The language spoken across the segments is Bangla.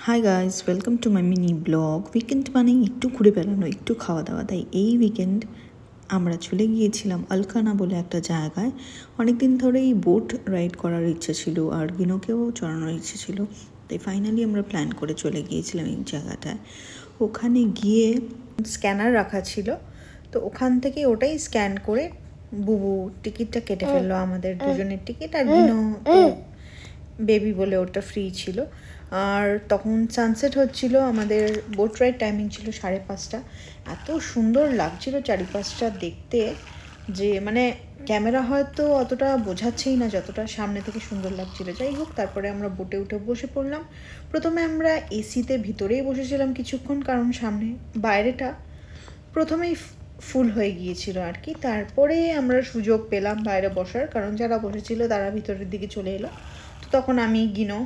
Hi guys, welcome to my mini blog. Weekend মানেই একটু ঘুরে বেড়ানো, একটু খাওয়া দাওয়া। তাই এই উইকেন্ড আমরা চলে গিয়েছিলাম আলকানা বলে একটা জায়গায়। অনেকদিন ধরেই বোট রাইড করার ইচ্ছে ছিল আর গিনোকেও চড়ানোর ইচ্ছে ছিল, তাই ফাইনালি আমরা প্ল্যান করে চলে গিয়েছিলাম এই জায়গাটায়। ওখানে গিয়ে স্ক্যানার রাখা ছিল, তো ওখান থেকে ওটাই স্ক্যান করে বুবু টিকিটটা কেটে ফেললো, আমাদের দুজনের টিকিট। আর গিনো বেবি বলে ওটা ফ্রি ছিল। আর তখন সানসেট হচ্ছিল, আমাদের বোট রাইড টাইমিং ছিল 5:30। এত সুন্দর লাগছিল চারিপাশটা দেখতে যে মানে ক্যামেরা হয়তো অতটা বোঝাচ্ছেই না যতটা সামনে থেকে সুন্দর লাগছিল। যাই হোক, তারপরে আমরা বোটে উঠে বসে পড়লাম। প্রথমে আমরা এসিতে ভিতরেই বসেছিলাম কিছুক্ষণ, কারণ সামনে বাইরেটা প্রথমেই ফুল হয়ে গিয়েছিল আর কি। তারপরে আমরা সুযোগ পেলাম বাইরে বসার, কারণ যারা বসেছিল তারা ভিতরের দিকে চলে এলো। তো তখন আমি গিনো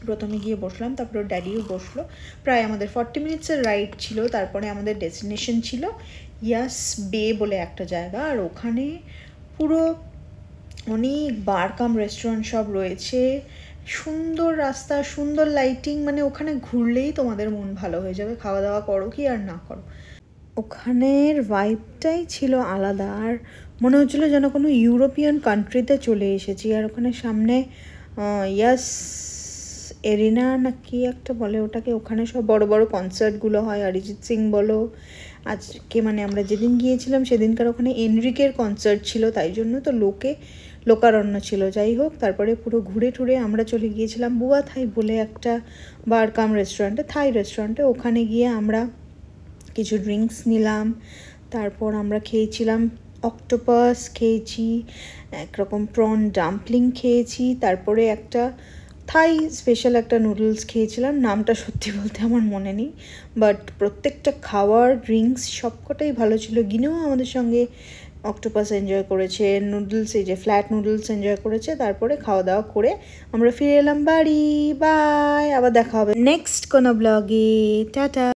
প্রথমে গিয়ে বসলাম, তারপরে ড্যাডিও বসলো। প্রায় আমাদের 40 মিনিটসের রাইড ছিল। তারপরে আমাদের ডেস্টিনেশন ছিল ইয়াস বে বলে একটা জায়গা। আর ওখানে পুরো অনেক বার কাম রেস্টুরেন্ট সব রয়েছে, সুন্দর রাস্তা, সুন্দর লাইটিং, মানে ওখানে ঘুরলেই তোমাদের মন ভালো হয়ে যাবে, খাওয়া দাওয়া করো কি আর না করো। ওখানের ভাইবটাই ছিল আলাদা, আর মনে হচ্ছিলো যেন কোনো ইউরোপিয়ান কান্ট্রিতে চলে এসেছি। আর ওখানে সামনে ইয়াস এরিনা না কি একটা বলে ওটাকে, ওখানে সব বড় বড় কনসার্টগুলো হয়। অরিজিৎ সিং বলো, আজকে মানে আমরা যেদিন গিয়েছিলাম সেদিনকার ওখানে এনরিকের কনসার্ট ছিল, তাই জন্য তো লোকারণ্য ছিল। যাই হোক, তারপরে পুরো ঘুরে টুরে আমরা চলে গিয়েছিলাম বুয়া থাই বলে একটা বার কাম রেস্টুরেন্টে, থাই রেস্টুরেন্টে। ওখানে গিয়ে আমরা কিছু ড্রিঙ্কস নিলাম, তারপর আমরা খেয়েছিলাম অক্টোপাস খেয়েছি, একরকম প্রন ডাম্পলিং খেয়েছি, তারপরে একটা থাই স্পেশাল একটা নুডলস খেয়েছিলাম, নামটা সত্যি বলতে আমার মনে নেই। বাট প্রত্যেকটা খাওয়ার ড্রিঙ্কস সবকটাই ভালো ছিল। গিনেও আমাদের সঙ্গে অক্টোপাস এনজয় করেছে, নুডলস, এই যে ফ্ল্যাট নুডলস এনজয় করেছে। তারপরে খাওয়া দাওয়া করে আমরা ফিরে এলাম বাড়ি। বাই, আবার দেখা হবে নেক্সট কোনো ব্লগে। টাটা।